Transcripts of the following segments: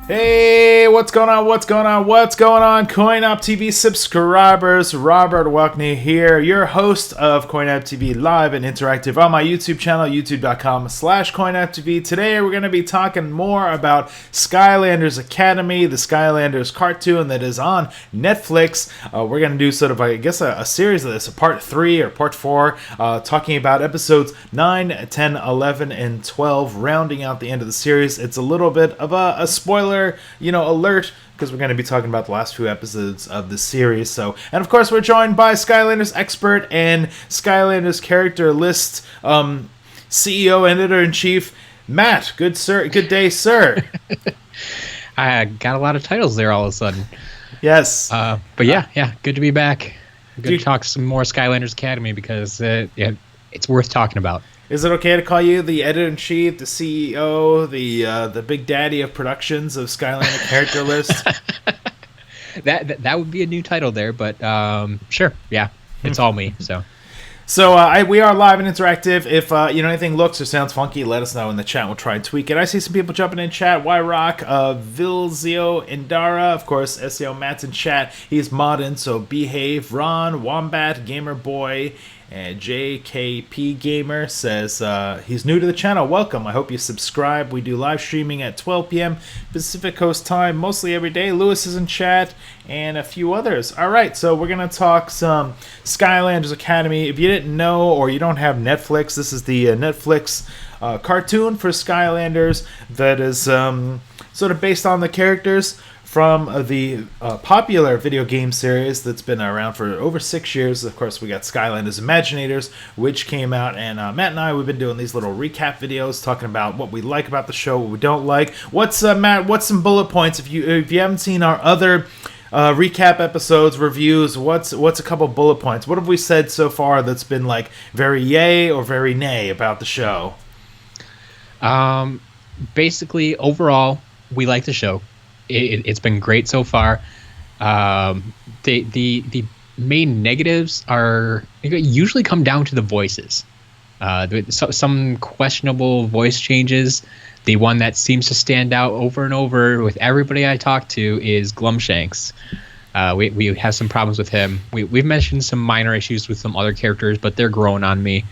Hey, what's going on? What's going on? What's going on? CoinOpTV subscribers, Robert Welkney here, your host of CoinOpTV live and interactive on my YouTube channel, youtube.com/CoinOpTV. Today we're going to be talking more about Skylanders Academy, the Skylanders cartoon that is on Netflix. We're going to do sort of, I guess, a series of this, a part 3 or part 4, talking about episodes 9, 10, 11, and 12, rounding out the end of the series. It's a little bit of a spoiler alert, because we're going to be talking about the last few episodes of the series. So, and of course, we're joined by Skylanders expert and Skylanders character list CEO, editor-in-chief, Matt. Good day, sir. I got a lot of titles there all of a sudden. Yes. But yeah, good to be back. Good to talk some more Skylanders Academy, because it's worth talking about. Is it okay to call you the editor-in-chief, the CEO, the big daddy of productions of Skylander character list? That would be a new title there, but sure, yeah, it's all me. So we are live and interactive. If anything looks or sounds funky, let us know in the chat. We'll try and tweak it. I see some people jumping in chat. Y-Rock, Vilzio, Indara, of course, SCL Matt's in chat. He's modding, so behave. Ron, Wombat, Gamer Boy, and JKP Gamer says he's new to the channel. Welcome. I hope you subscribe. We do live streaming at 12 p.m. Pacific Coast time, mostly every day. Lewis is in chat, and a few others. All right, so we're going to talk some Skylanders Academy. If you didn't know or you don't have Netflix, this is the Netflix cartoon for Skylanders that is sort of based on the characters from the popular video game series that's been around for over 6 years. Of course, we got Skylanders Imaginators, which came out, and Matt and I, we've been doing these little recap videos talking about what we like about the show, what we don't like. Matt, what's some bullet points? If you haven't seen our other recap episodes, reviews, what's a couple bullet points? What have we said so far that's been like very yay or very nay about the show? Basically, overall, we like the show. It's been great so far. The main negatives usually come down to the voices. Some questionable voice changes. The one that seems to stand out over and over with everybody I talk to is Glumshanks. We have some problems with him. We've mentioned some minor issues with some other characters, but they're growing on me.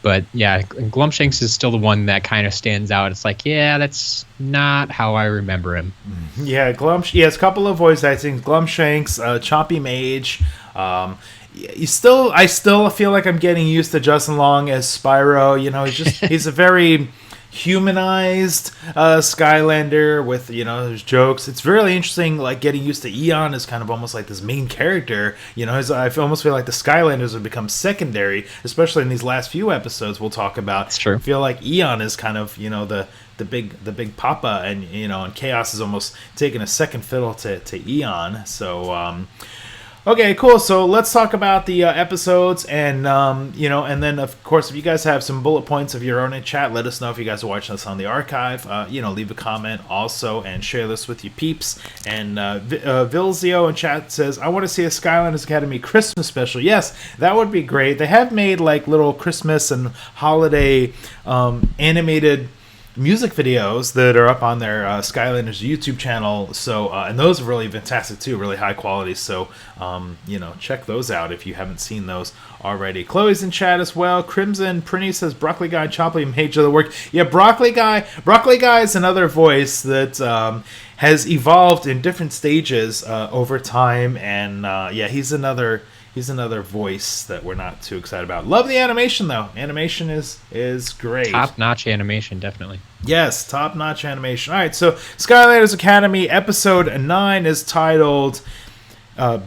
But yeah, Glumshanks is still the one that kind of stands out. It's like, yeah, that's not how I remember him. Yeah, a couple of voice actings. Glumshanks, Choppy Mage. I still feel like I'm getting used to Justin Long as Spyro. He's a very humanized Skylander with his jokes. It's really interesting, like getting used to Eon as kind of almost like this main character. I almost feel like the Skylanders have become secondary, especially in these last few episodes we'll talk about. It's true. I feel like Eon is kind of the big papa, and and KAOS is almost taking a second fiddle to Eon. So okay, cool. So let's talk about the episodes, and and then of course, if you guys have some bullet points of your own in chat, let us know. If you guys are watching us on the archive, leave a comment also and share this with your peeps. And Vilzio in chat says, "I want to see a Skylanders Academy Christmas special." Yes, that would be great. They have made like little Christmas and holiday animated music videos that are up on their Skylanders YouTube channel, so and those are really fantastic too, really high quality, so check those out if you haven't seen those already. Chloe's in chat as well. Crimson Prinny says Broccoli Guy, Choppy Mage of the work. Yeah, Broccoli Guy is another voice that has evolved in different stages over time, and he's another voice that we're not too excited about. Love the animation though. Animation is great. Top-notch animation, definitely. Yes, top-notch animation. All right, so Skylanders Academy episode 9 is titled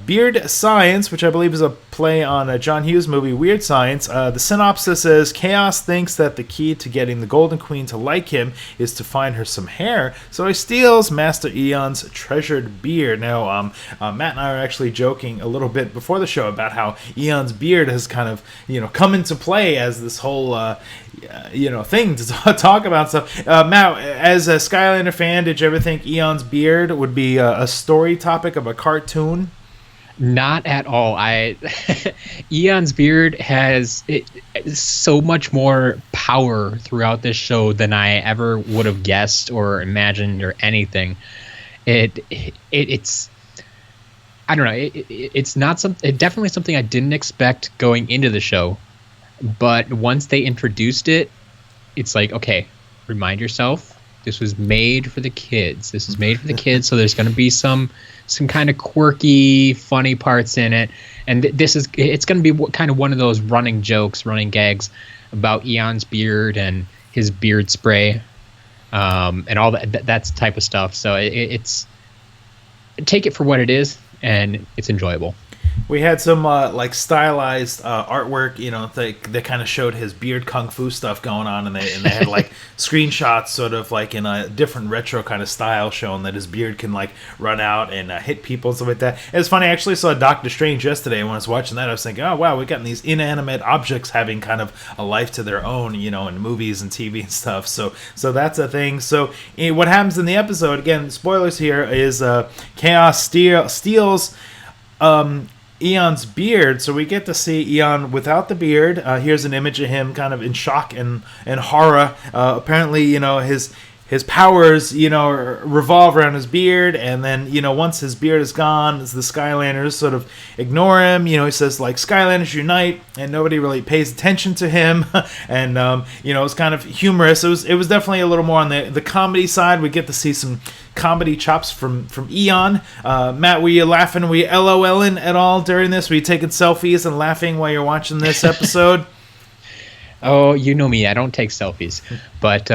Beard Science, which I believe is a play on a John Hughes movie, Weird Science. The synopsis is, KAOS thinks that the key to getting the Golden Queen to like him is to find her some hair, so he steals Master Eon's treasured beard. Now, Matt and I are actually joking a little bit before the show about how Eon's beard has kind of, come into play as this whole, thing to talk about stuff. Matt, as a Skylander fan, did you ever think Eon's beard would be a story topic of a cartoon? Not at all. Eon's beard has so much more power throughout this show than I ever would have guessed or imagined or anything. It's I don't know. It's not definitely something I didn't expect going into the show, but once they introduced it, it's like, okay, remind yourself, this was made for the kids. This is made for the kids, so there's going to be some kind of quirky, funny parts in it, and it's going to be kind of one of those running jokes, running gags about Eon's beard and his beard spray, and all that type of stuff. So it's take it for what it is, and it's enjoyable. We had some like stylized artwork, they kind of showed his beard kung fu stuff going on, and they had like screenshots, sort of like in a different retro kind of style, showing that his beard can like run out and hit people and stuff like that. And it's funny, I actually saw Doctor Strange yesterday, and when I was watching that, I was thinking, oh wow, we've gotten these inanimate objects having kind of a life to their own, in movies and TV and stuff. So that's a thing. So what happens in the episode? Again, spoilers here, is KAOS steals Eon's beard, so we get to see Eon without the beard. Here's an image of him kind of in shock and horror. Apparently, his powers, revolve around his beard, and then, once his beard is gone, the Skylanders sort of ignore him. He says, like, Skylanders unite, and nobody really pays attention to him, and, it's kind of humorous. It was definitely a little more on the comedy side. We get to see some comedy chops from Eon. Matt, were you laughing? Were you LOLing at all during this? Were you taking selfies and laughing while you're watching this episode? Oh, you know me. I don't take selfies, but...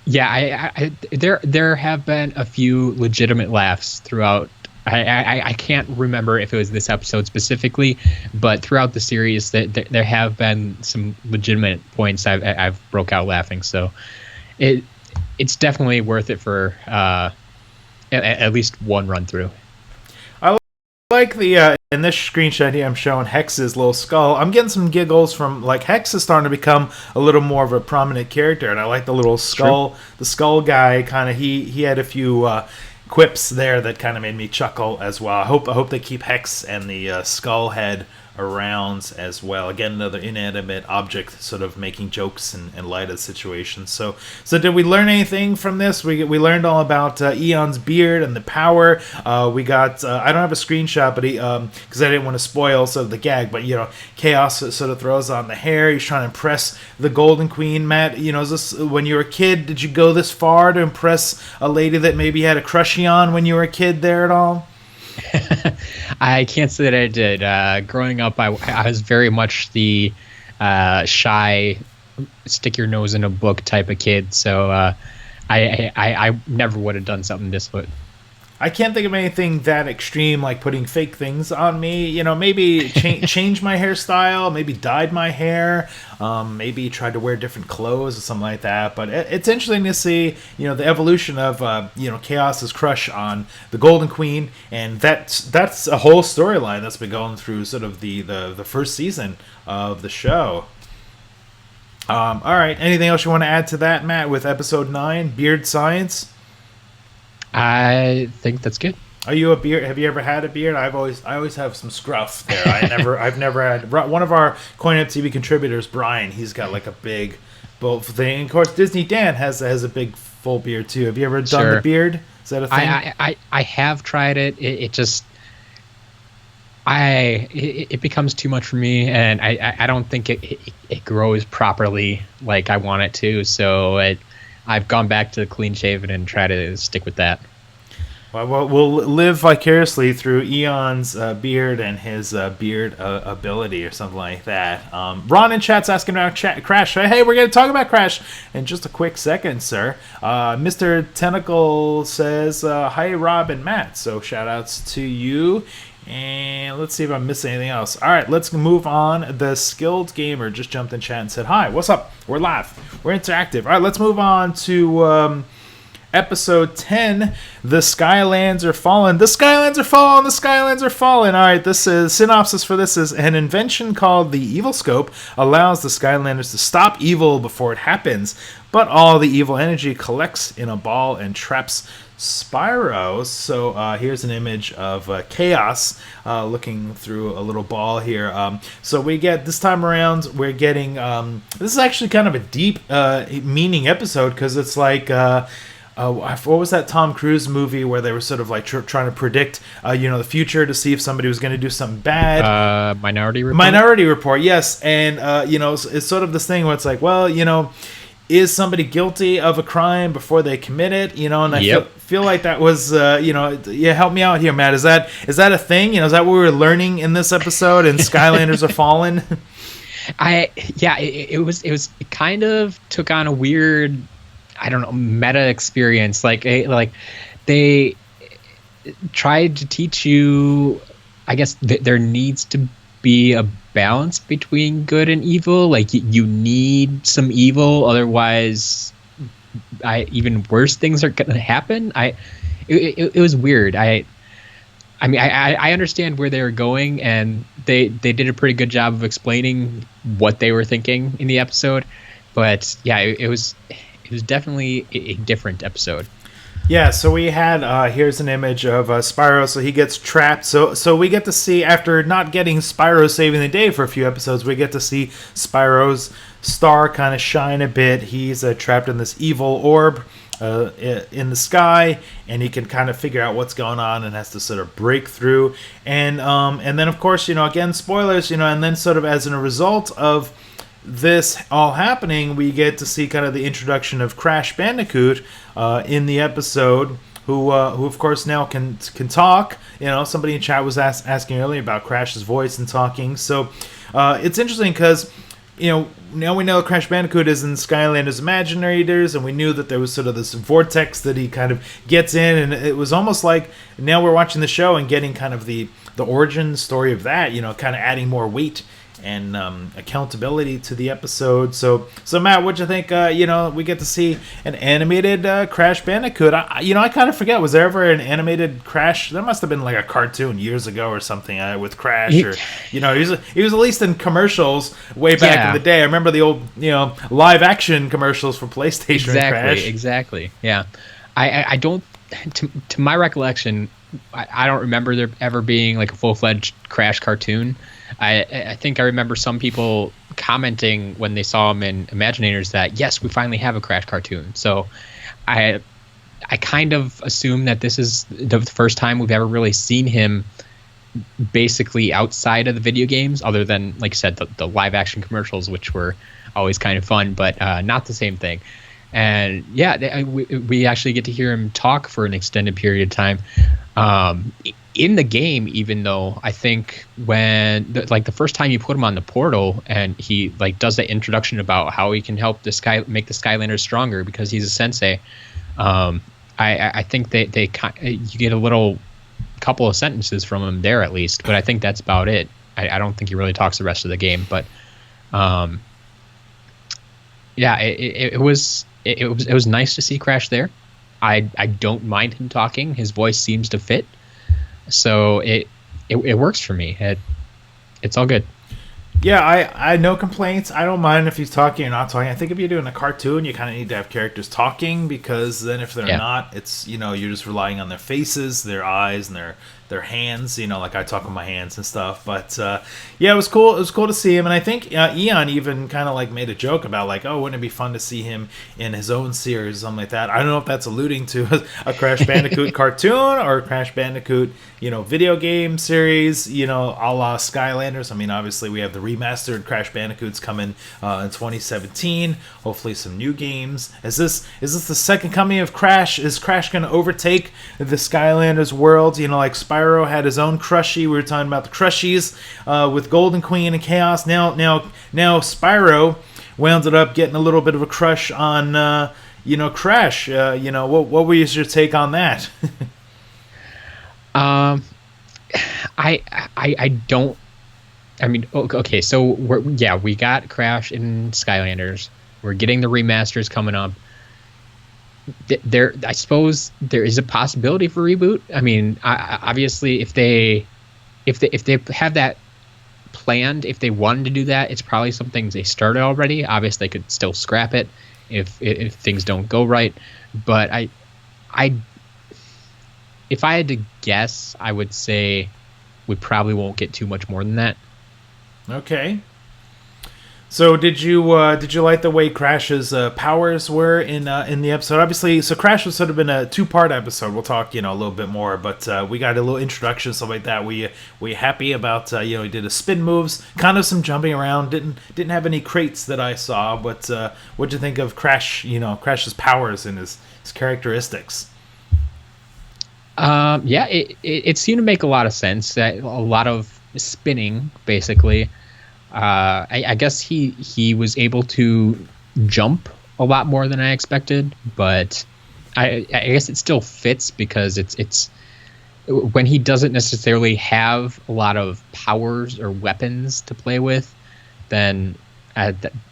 yeah, there have been a few legitimate laughs throughout. I can't remember if it was this episode specifically, but throughout the series, there have been some legitimate points I've broke out laughing. So it's definitely worth it for at least one run through. Like the in this screenshot here, I'm showing Hex's little skull. I'm getting some giggles from, like, Hex is starting to become a little more of a prominent character, and I like the little skull. True. The skull guy kind of he had a few quips there that kind of made me chuckle as well. I hope they keep Hex and the skull head around as well. Again, another inanimate object sort of making jokes and light of the situation. So did we learn anything from this? We learned all about Eon's beard and the power. We got I don't have a screenshot, but he because I didn't want to spoil sort of the gag, but KAOS sort of throws on the hair. He's trying to impress the Golden Queen. Matt, is this when you were a kid? Did you go this far to impress a lady that maybe had a crush on when you were a kid there at all? I can't say that I did. Growing up, I was very much the shy, stick your nose in a book type of kid. So I never would have done something this way. I can't think of anything that extreme, like putting fake things on me. Maybe change my hairstyle, maybe dyed my hair, maybe tried to wear different clothes or something like that. But it's interesting to see, the evolution of, KAOS's crush on the Golden Queen, and that's a whole storyline that's been going through sort of the first season of the show. All right, anything else you want to add to that, Matt, with episode 9, Beard Science? I think that's good. Are you a beard? Have you ever had a beard? I always have some scruff there. I've never had. One of our CoinOpTV contributors, Brian, he's got like a big, bold thing. And of course, Disney Dan has a big full beard too. Have you ever done the beard? Is that a thing? I have tried it. It just it becomes too much for me, and I don't think it grows properly like I want it to. So I've gone back to clean shaven and try to stick with that. Well, we'll live vicariously through Eon's beard and his beard ability or something like that. Ron in chat's asking about Crash. Hey, we're going to talk about Crash in just a quick second, sir. Mr. Tentacle says, hi, Rob and Matt. So shout outs to you. And let's see if I'm missing anything else. All right, let's move on. The Skilled Gamer just jumped in chat and said, hi, what's up? We're live. We're interactive. All right, let's move on to episode 10. The Skylands are fallen. The Skylands are fallen. The Skylands are fallen. All right, this is synopsis for this is an invention called the Evil Scope allows the Skylanders to stop evil before it happens, but all the evil energy collects in a ball and traps Spyro. So here's an image of KAOS looking through a little ball here. So we get, this time around, we're getting, this is actually kind of a deep meaning episode, because it's like, what was that Tom Cruise movie where they were sort of like trying to predict, the future to see if somebody was going to do something bad? Minority Report. Minority Report, yes. And it's sort of this thing where it's like, well, is somebody guilty of a crime before they commit it? And I feel like that was, help me out here, Matt. Is that a thing? Is that what we were learning in this episode? And Skylanders are fallen. It kind of took on a weird, I don't know, meta experience. Like they tried to teach you, I guess there needs to be a balance between good and evil. Like you need some evil, otherwise even worse things are gonna happen. It was weird. I understand where they were going, and they did a pretty good job of explaining what they were thinking in the episode. But yeah, it was definitely a different episode. Yeah, so we had, here's an image of Spyro, so he gets trapped. So we get to see, after not getting Spyro saving the day for a few episodes, we get to see Spyro's star kind of shine a bit. He's trapped in this evil orb in the sky, and he can kind of figure out what's going on and has to sort of break through. And then, of course, again, spoilers, and then sort of as a result of this all happening, we get to see kind of the introduction of Crash Bandicoot in the episode, who of course now can talk. Somebody in chat was asking earlier about Crash's voice and talking. So it's interesting because now we know Crash Bandicoot is in Skylanders Imaginators, and we knew that there was sort of this vortex that he kind of gets in, and it was almost like now we're watching the show and getting kind of the origin story of that, kind of adding more weight and accountability to the episode. So Matt, what'd you think? We get to see an animated Crash Bandicoot. I kind of forget, was there ever an animated Crash? There must have been like a cartoon years ago or something with Crash, or he was at least in commercials way back in the day. I remember the old live action commercials for PlayStation. Exactly. Yeah, I don't. To my recollection, I don't remember there ever being like a full-fledged Crash cartoon. I think I remember some people commenting when they saw him in Imaginators that, yes, we finally have a Crash cartoon. So I kind of assume that this is the first time we've ever really seen him basically outside of the video games, other than, like I said, the live action commercials, which were always kind of fun, but not the same thing. And yeah, we actually get to hear him talk for an extended period of time in the game, even though I think when the first time you put him on the portal and he does that introduction about how he can help make the Skylanders stronger because he's a sensei. I think you get a little couple of sentences from him there at least, but I think that's about it. I don't think he really talks the rest of the game, but yeah, it was nice to see Crash there. I don't mind him talking. His voice seems to fit, so it works for me. It's all good. Yeah, I no complaints. I don't mind if he's talking or not talking. I think if you're doing a cartoon, you kind of need to have characters talking, because then if they're not, it's you're just relying on their faces, their eyes, and their hands. Like I talk with my hands and stuff. But yeah, it was cool. It was cool to see him, and I think Eon even kind of made a joke about oh, wouldn't it be fun to see him in his own series or something like that. I don't know if that's alluding to a Crash Bandicoot cartoon or a Crash Bandicoot video game series, a la Skylanders. I mean, obviously we have the remastered Crash Bandicoots coming in 2017. Hopefully some new games. Is this the second coming of Crash? Is Crash going to overtake the Skylanders world? Like Spyro had his own Crushie. We were talking about the Crushies with Golden Queen and KAOS. Now Spyro wound up getting a little bit of a crush on Crash. What was your take on that? I don't. I mean, okay, so we got Crash in Skylanders. We're getting the remasters coming up. I suppose there is a possibility for reboot. I mean, obviously, if they have that planned, if they wanted to do that, it's probably something they started already. Obviously, they could still scrap it if things don't go right. But if I had to guess, I would say we probably won't get too much more than that. Okay. So did you like the way Crash's powers were in the episode? Obviously, so Crash was sort of in a 2-part episode. We'll talk a little bit more, but we got a little introduction, stuff like that. We happy about he did a spin moves, kind of some jumping around. Didn't have any crates that I saw, but what'd you think of Crash? Crash's powers and his characteristics. Yeah, it seemed to make a lot of sense. A lot of spinning, basically. I guess he was able to jump a lot more than I expected, but I guess it still fits because it's when he doesn't necessarily have a lot of powers or weapons to play with, then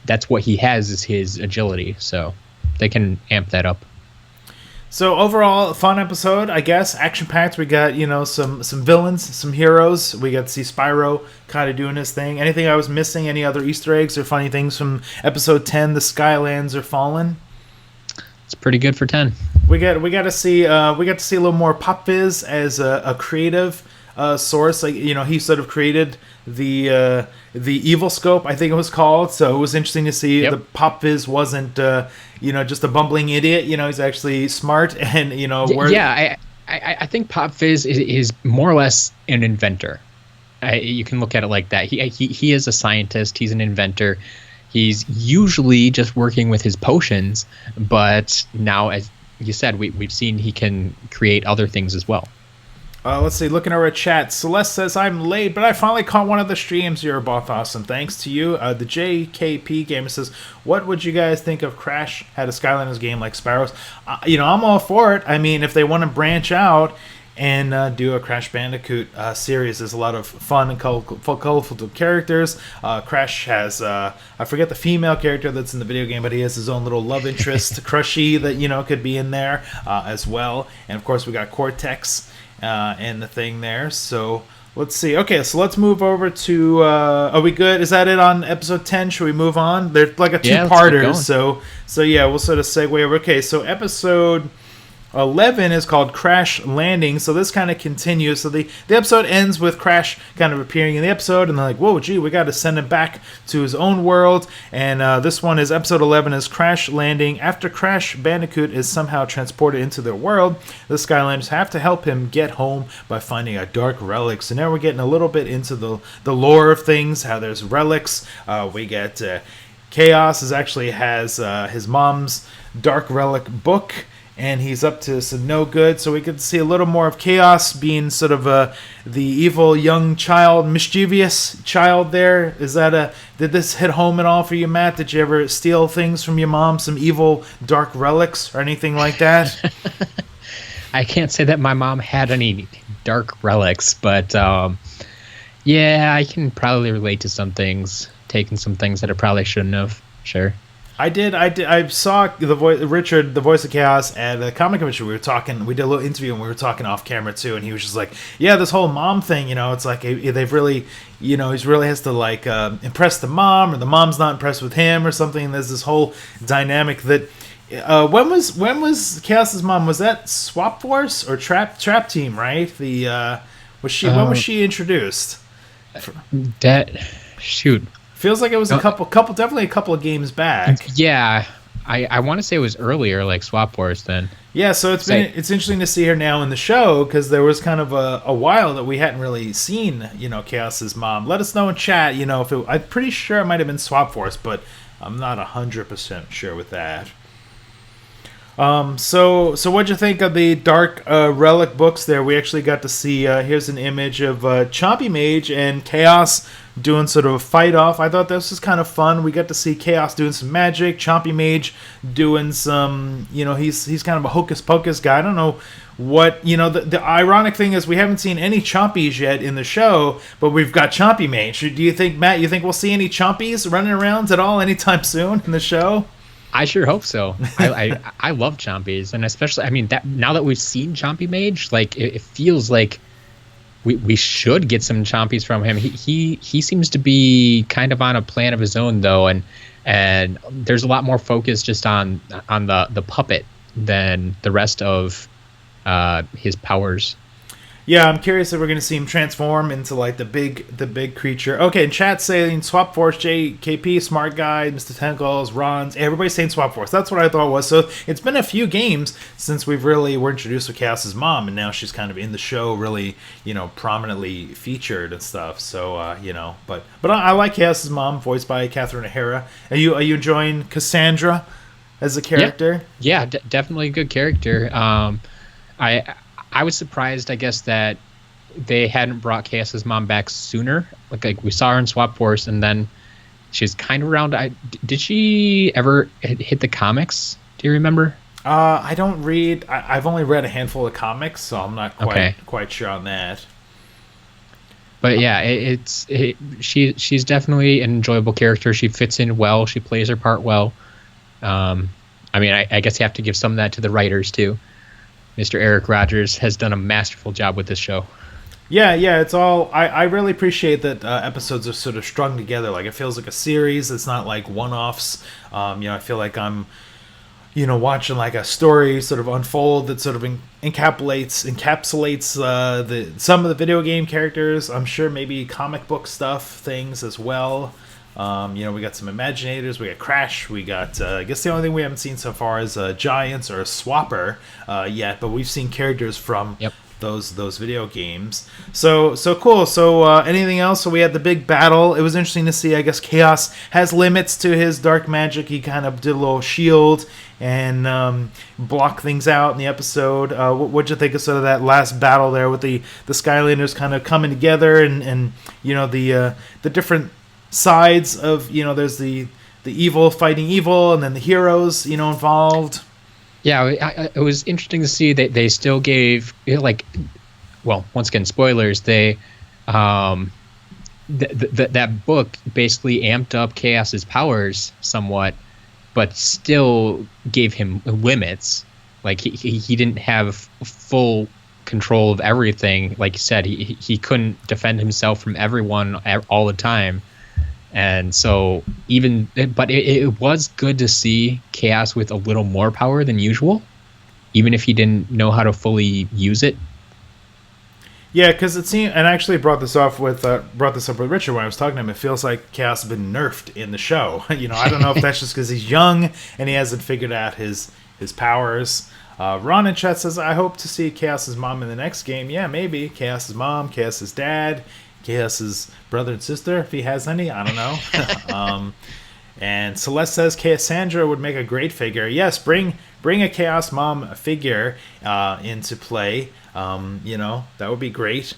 that's what he has is his agility. So they can amp that up. So overall, fun episode, I guess. Action-packed. We got some villains, some heroes. We got to see Spyro kind of doing his thing. Anything I was missing? Any other Easter eggs or funny things from episode 10? The Skylands are fallen. It's pretty good for 10. We got to see a little more Pop Fizz as a creative source. Like he sort of created the evil scope, I think it was called. So it was interesting to see the Pop Fizz wasn't just a bumbling idiot. He's actually smart and I think Pop Fizz is more or less an inventor. You can look at it like that. He is a scientist. He's an inventor. He's usually just working with his potions, but now, as you said, we've seen he can create other things as well. Let's see, looking over at chat. Celeste says, I'm late, but I finally caught one of the streams. You're both awesome. Thanks to you. The JKP Gamer says, what would you guys think of Crash had a Skylanders game like Spyro's? I'm all for it. I mean, if they want to branch out and do a Crash Bandicoot series, there's a lot of fun and colorful characters. Crash has, I forget the female character that's in the video game, but he has his own little love interest, Crushy, that, could be in there as well. And, of course, we got Cortex. And the thing there. So let's see. Okay, so let's move over to. Are we good? Is that it on episode 10? Should we move on? They're like a two-parter. So yeah, we'll sort of segue over. Okay, so episode 11 is called Crash Landing, so this kind of continues. So the episode ends with Crash kind of appearing in the episode, and they're like, whoa, gee, we got to send him back to his own world. And this one is episode 11 is Crash Landing. After Crash Bandicoot is somehow transported into their world, the Skylanders have to help him get home by finding a dark relic. So now we're getting a little bit into the lore of things, how there's relics. We get KAOS has his mom's dark relic book, and he's up to some no good. So we could see a little more of KAOS being sort of the evil young child, mischievous child there. Did this hit home at all for you, Matt? Did you ever steal things from your mom, some evil dark relics or anything like that? I can't say that my mom had any dark relics, but yeah, I can probably relate to some things, taking some things that I probably shouldn't have. Sure. I did. I saw Richard, the voice of KAOS, at the comic convention. We were talking. We did a little interview, and we were talking off camera too. And he was just like, "Yeah, this whole mom thing. It's like they've really, he really has to like impress the mom, or the mom's not impressed with him, or something." And there's this whole dynamic that. When was KAOS's mom? Was that Swap Force or Trap Team? Right? When was she introduced? Shoot. Feels like it was definitely a couple of games back. Yeah, I want to say it was earlier, like Swap Wars then. Yeah, so it's interesting to see her now in the show, because there was kind of a while that we hadn't really seen, KAOS's mom. Let us know in chat, I'm pretty sure it might have been Swap Force, but I'm not 100% sure with that. So what'd you think of the Dark Relic books there? We actually got to see, here's an image of Chompy Mage and KAOS doing sort of a fight-off. I thought this was kind of fun. We got to see KAOS doing some magic, Chompy Mage doing some, he's kind of a hocus-pocus guy. I don't know what, the ironic thing is we haven't seen any Chompies yet in the show, but we've got Chompy Mage. Do you think, Matt, we'll see any Chompies running around at all anytime soon in the show? I sure hope so. I love Chompies, and especially, that now that we've seen Chompy Mage, like it feels like we should get some Chompies from him. He seems to be kind of on a plan of his own though, and there's a lot more focus just on the puppet than the rest of his powers. Yeah, I'm curious if we're going to see him transform into like the big creature. Okay, in chat saying Swap Force, JKP, Smart Guy, Mr. Tentacles, Ron's. Everybody's saying Swap Force. That's what I thought it was. So it's been a few games since were introduced with KAOS's mom, and now she's kind of in the show, really, prominently featured and stuff. So but I like KAOS's mom, voiced by Catherine O'Hara. Are you enjoying Cassandra as a character? Yeah, definitely a good character. I was surprised, I guess, that they hadn't brought KAOS's mom back sooner. Like we saw her in Swap Force, and then she's kind of around. Did she ever hit the comics? Do you remember? I don't read. I've only read a handful of comics, so I'm not quite sure on that. But yeah, she's definitely an enjoyable character. She fits in well. She plays her part well. I mean, I guess you have to give some of that to the writers too. Mr. Eric Rogers has done a masterful job with this show. Yeah, it's all. I really appreciate that episodes are sort of strung together. Like, it feels like a series. It's not like one-offs. I feel like I'm, watching like a story sort of unfold that sort of encapsulates some of the video game characters. I'm sure maybe comic book things as well. We got some Imaginators, we got Crash, we got, I guess the only thing we haven't seen so far is Giants or a Swapper yet, but we've seen characters from those video games. So cool. So anything else? So we had the big battle. It was interesting to see. I guess KAOS has limits to his dark magic. He kind of did a little shield and block things out in the episode. What'd you think of sort of that last battle there with the Skylanders kind of coming together and the different sides of, there's the evil fighting evil, and then the heroes, involved. Yeah, it was interesting to see that they still gave, once again, spoilers, they that book basically amped up KAOS's powers somewhat, but still gave him limits. Like, he didn't have full control of everything. Like you said, he couldn't defend himself from everyone all the time. And so but it was good to see KAOS with a little more power than usual, even if he didn't know how to fully use it. Yeah, because it seemed, and I actually brought this up with Richard when I was talking to him. It feels like KAOS has been nerfed in the show. I don't know if that's just because he's young and he hasn't figured out his powers. Ron in chat says, I hope to see KAOS's mom in the next game. Yeah, maybe. KAOS's mom, KAOS's dad, KAOS's brother and sister, if he has any. I don't know. And Celeste says Cassandra would make a great figure. Yes, bring a KAOS mom figure into play. That would be great.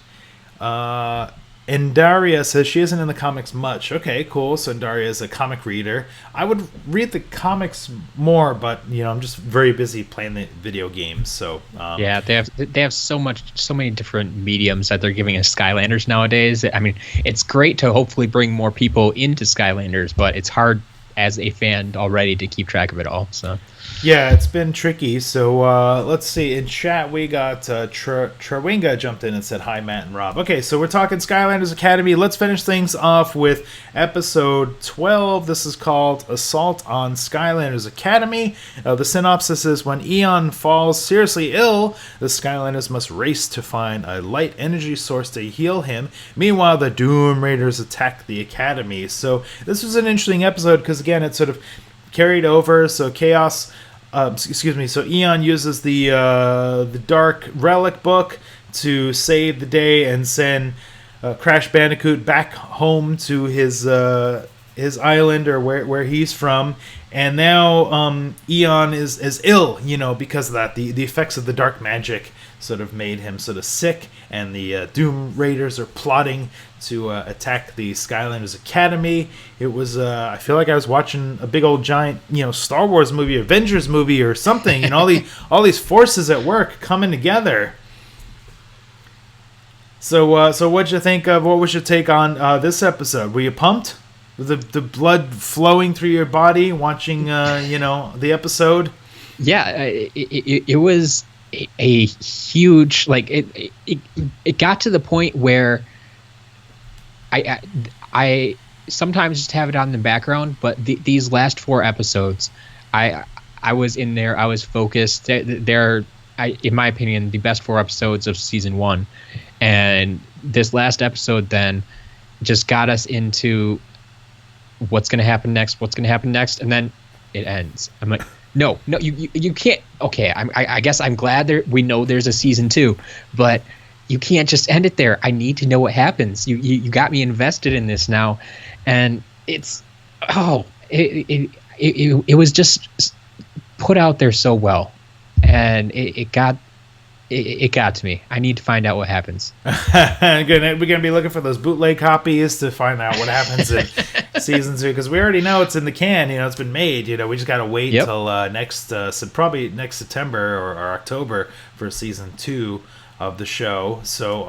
And Daria says she isn't in the comics much. Okay, cool. So Daria is a comic reader. I would read the comics more, but I'm just very busy playing the video games. So yeah, they have so many different mediums that they're giving us Skylanders nowadays. I mean, it's great to hopefully bring more people into Skylanders, but it's hard as a fan already to keep track of it all. So yeah, it's been tricky. So let's see. In chat, we got Trawinga jumped in and said, hi, Matt and Rob. Okay, so we're talking Skylanders Academy. Let's finish things off with episode 12. This is called Assault on Skylanders Academy. The synopsis is, when Eon falls seriously ill, the Skylanders must race to find a light energy source to heal him. Meanwhile, the Doom Raiders attack the Academy. So this was an interesting episode because, again, it sort of carried over. So so Eon uses the Dark Relic book to save the day and send Crash Bandicoot back home to his island, or where he's from. And now Eon is ill, because of that. The effects of the dark magic sort of made him sort of sick, and the Doom Raiders are plotting to attack the Skylanders Academy. It was, I feel like I was watching a big old giant, Star Wars movie, Avengers movie or something, all these forces at work coming together. So what'd you think of, what was your take on this episode? Were you pumped? With the blood flowing through your body watching, the episid? Yeah, it was a huge, like, it got to the point where I sometimes just have it on in the background, but these last 4 episodes, I was in there, I was focused. They're in my opinion, the best 4 episodes of season 1, and this last episode then just got us into what's going to happen next, and then it ends. I'm like, no, you can't. Okay, I guess I'm glad we know there's a season 2, but you can't just end it there. I need to know what happens. You got me invested in this now, and it was just put out there so well, and it got to me. I need to find out what happens. We're gonna be looking for those bootleg copies to find out what happens in season 2, because we already know it's in the can. It's been made. We just gotta wait till probably next September or October for season 2 of the show. So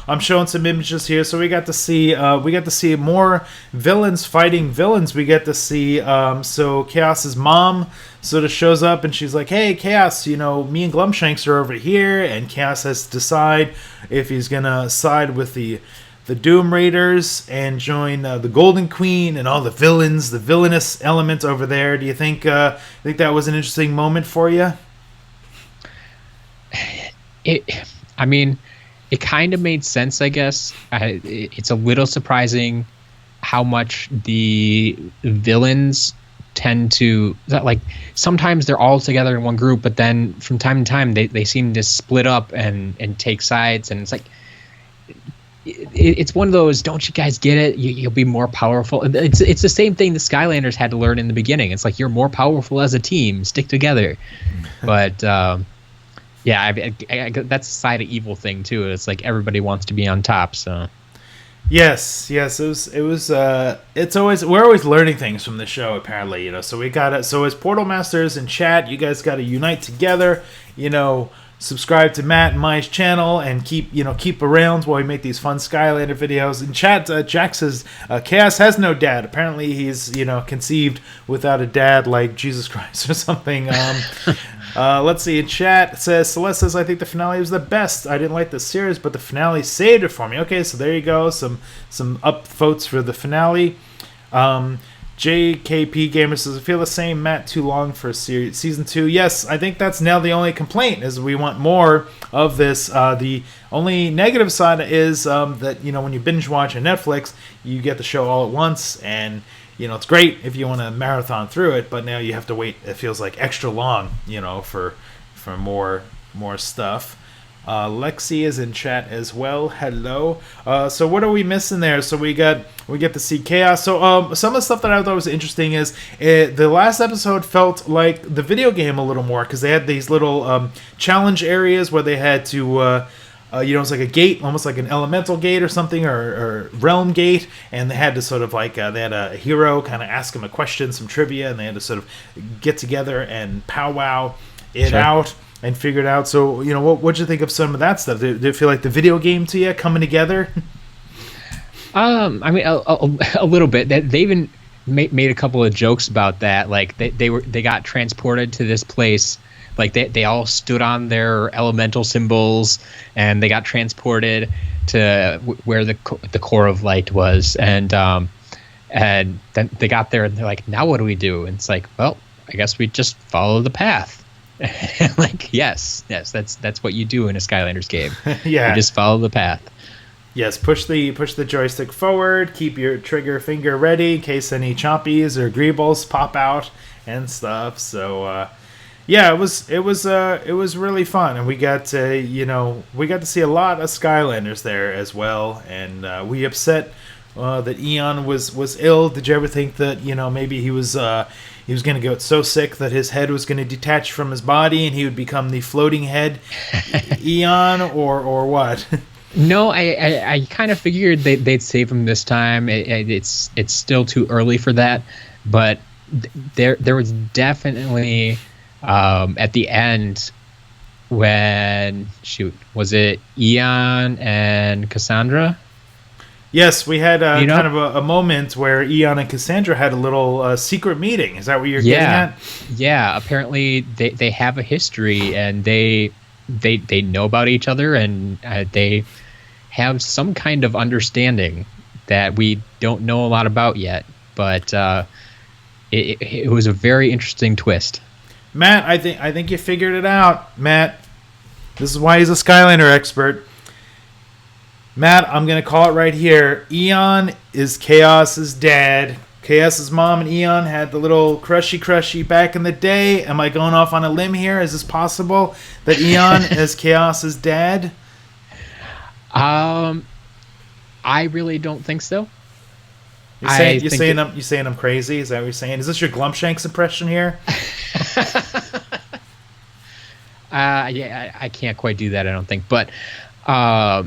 I'm showing some images here. So we got to see more villains fighting villains. We get to see so KAOS's mom sort of shows up and she's like, "Hey KAOS, me and Glumshanks are over here," and KAOS has to decide if he's gonna side with the Doom Raiders and join the Golden Queen and all the villains, the villainous element over there. Do you think that was an interesting moment for you? It kind of made sense, I guess. It's a little surprising how much the villains tend to, like, sometimes they're all together in one group, but then from time to time they seem to split up and take sides, and it's like it's one of those, don't you guys get it? You'll be more powerful. It's the same thing the Skylanders had to learn in the beginning. It's like, you're more powerful as a team, stick together. But yeah, that's a side of evil thing too. It's like everybody wants to be on top. So yes, it was. It's always, we're always learning things from the show, apparently. So we got it. So as Portal Masters in chat, you guys got to unite together. Subscribe to Matt and my channel and keep around while we make these fun Skylander videos. In chat, Jack says KAOS has no dad. Apparently he's conceived without a dad, like Jesus Christ or something. Let's see. In chat, it says Celeste says, "I think the finale was the best. I didn't like the series, but the finale saved it for me." Okay, so there you go. Some up votes for the finale. JKP Gamer says, "I feel the same, Matt, too long for season 2. Yes, I think that's now the only complaint, is we want more of this. The only negative side is that when you binge watch on Netflix, you get the show all at once, and it's great if you want to marathon through it, but now you have to wait. It feels like extra long, for more stuff." Lexi is in chat as well. Hello. So what are we missing there? So we get to see KAOS. So some of the stuff that I thought was interesting is the last episode felt like the video game a little more, because they had these little challenge areas where they had to it's like a gate, almost like an elemental gate or something, or realm gate, and they had to sort of like they had a hero kind of ask him a question, some trivia, and they had to sort of get together and powwow it out and figure it out. So what'd you think of some of that stuff? Did it feel like the video game to you, coming together? A little bit. They even made a couple of jokes about that. Like they got transported to this place. Like they all stood on their elemental symbols, and they got transported to where the core of light was, and then they got there and they're like, "Now what do we do?" And it's like, "Well, I guess we just follow the path." Like, yes, that's what you do in a Skylanders game. Yeah, you just follow the path. Yes, push the joystick forward. Keep your trigger finger ready in case any chompies or greebles pop out and stuff. So yeah, it was really fun, and we got to see a lot of Skylanders there as well. And we upset that Eon was ill. Did you ever think that maybe he was going to get so sick that his head was going to detach from his body and he would become the floating head Eon, or what? No, I kind of figured they'd save him this time. It's still too early for that, but there was definitely at the end when was it Eon and Cassandra? Yes, we had kind of a moment where Eon and Cassandra had a little secret meeting. Is that what you're getting at? Yeah, apparently they have a history, and they know about each other, and they have some kind of understanding that we don't know a lot about yet. But it was a very interesting twist. Matt, I think you figured it out, Matt. This is why he's a Skylander expert. Matt, I'm going to call it right here. Eon is KAOS's dad. KAOS's mom and Eon had the little crushy back in the day. Am I going off on a limb here? Is this possible that Eon is KAOS's dad? I really don't think so. You're saying I'm crazy? Is that what you're saying? Is this your Glumshanks impression here? Yeah, I can't quite do that, I don't think. But I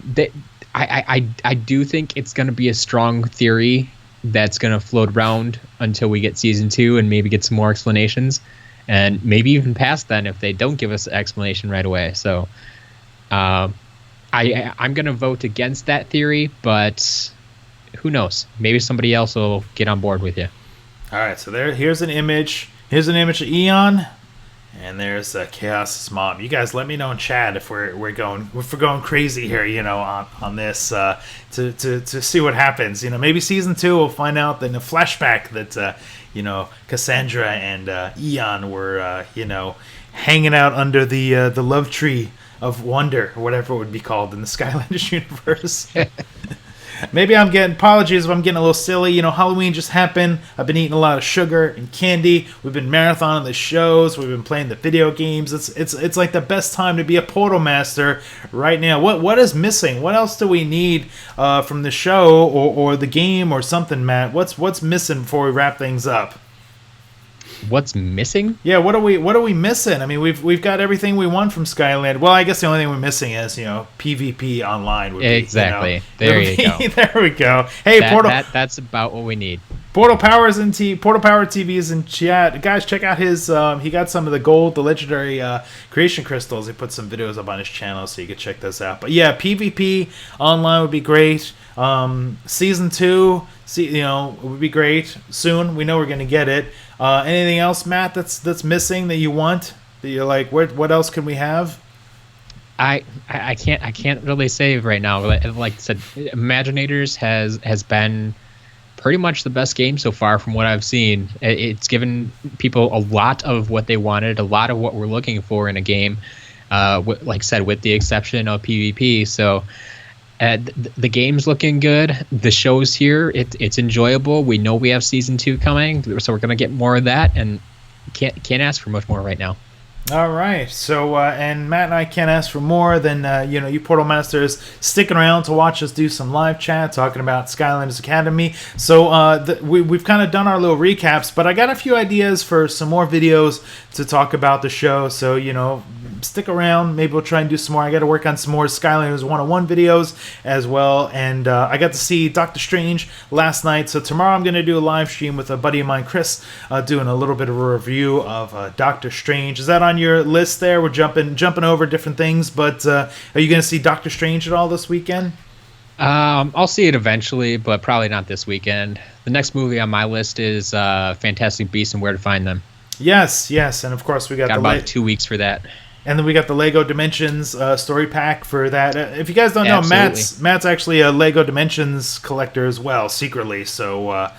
do think it's going to be a strong theory that's going to float around until we get season 2 and maybe get some more explanations, and maybe even past then if they don't give us an explanation right away. So I'm going to vote against that theory, but who knows? Maybe somebody else will get on board with you. All right, so here's an image. Here's an image of Eon, and there's KAOS's mom. You guys, let me know in chat if we're going crazy here, on this to see what happens. Maybe season 2 we'll find out in a flashback that Cassandra and Eon were hanging out under the love tree of wonder, or whatever it would be called in the Skylanders universe. Maybe apologies if I'm getting a little silly. Halloween just happened. I've been eating a lot of sugar and candy. We've been marathoning the shows. We've been playing the video games. It's like the best time to be a Portal Master right now. What is missing? What else do we need from the show or the game or something, Matt? What's missing before we wrap things up? What's missing? Yeah, what are we missing? I mean, we've got everything we want from Skyland. Well, I guess the only thing we're missing is PvP online. Would exactly. Be, there you go. There we go. Hey, Portal. That's about what we need. Portal Power TV is in chat. Guys, check out his. He got some of the legendary creation crystals. He put some videos up on his channel, so you can check those out. But yeah, PvP online would be great. Season 2, would be great soon. We know we're gonna get it. Anything else, Matt? That's missing that you want? That you're like, what else can we have? I can't really say right now. Like I said, Imaginators has been pretty much the best game so far from what I've seen. It's given people a lot of what they wanted, a lot of what we're looking for in a game. Like I said, with the exception of PvP. So the game's looking good. The show's here. It's enjoyable. We know we have season 2 coming, so we're gonna get more of that, and can't ask for much more right now. All right. So, and Matt and I can't ask for more than, you Portal Masters sticking around to watch us do some live chat talking about Skylanders Academy. So we've kind of done our little recaps, but I got a few ideas for some more videos to talk about the show. So, stick around. Maybe we'll try and do some more. I got to work on some more Skylanders 101 videos as well. And I got to see Doctor Strange last night. So tomorrow I'm going to do a live stream with a buddy of mine, Chris, doing a little bit of a review of Doctor Strange. Is that on your list there? We're jumping over different things, but are you going to see Doctor Strange at all this weekend? I'll see it eventually, but probably not this weekend. The next movie on my list is Fantastic Beasts and Where to Find Them. Yes, and of course we got about 2 weeks for that. And then we got the Lego Dimensions story pack for that. If you guys don't know, Matt's actually a Lego Dimensions collector as well, secretly. So,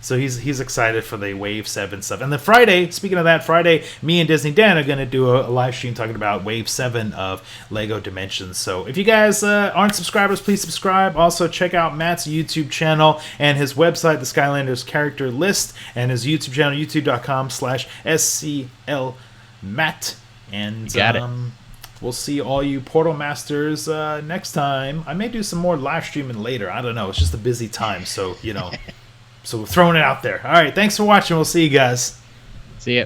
so he's excited for the Wave 7 stuff. And then Friday, speaking of that, Friday, me and Disney Dan are going to do a live stream talking about Wave 7 of Lego Dimensions. So if you guys aren't subscribers, please subscribe. Also, check out Matt's YouTube channel and his website, the Skylanders Character List, and his YouTube channel, youtube.com/SCL Matt. And we'll see all you Portal Masters next time. I may do some more live streaming later. I don't know. It's just a busy time, so so we're throwing it out there. All right, thanks for watching. We'll see you guys. See ya.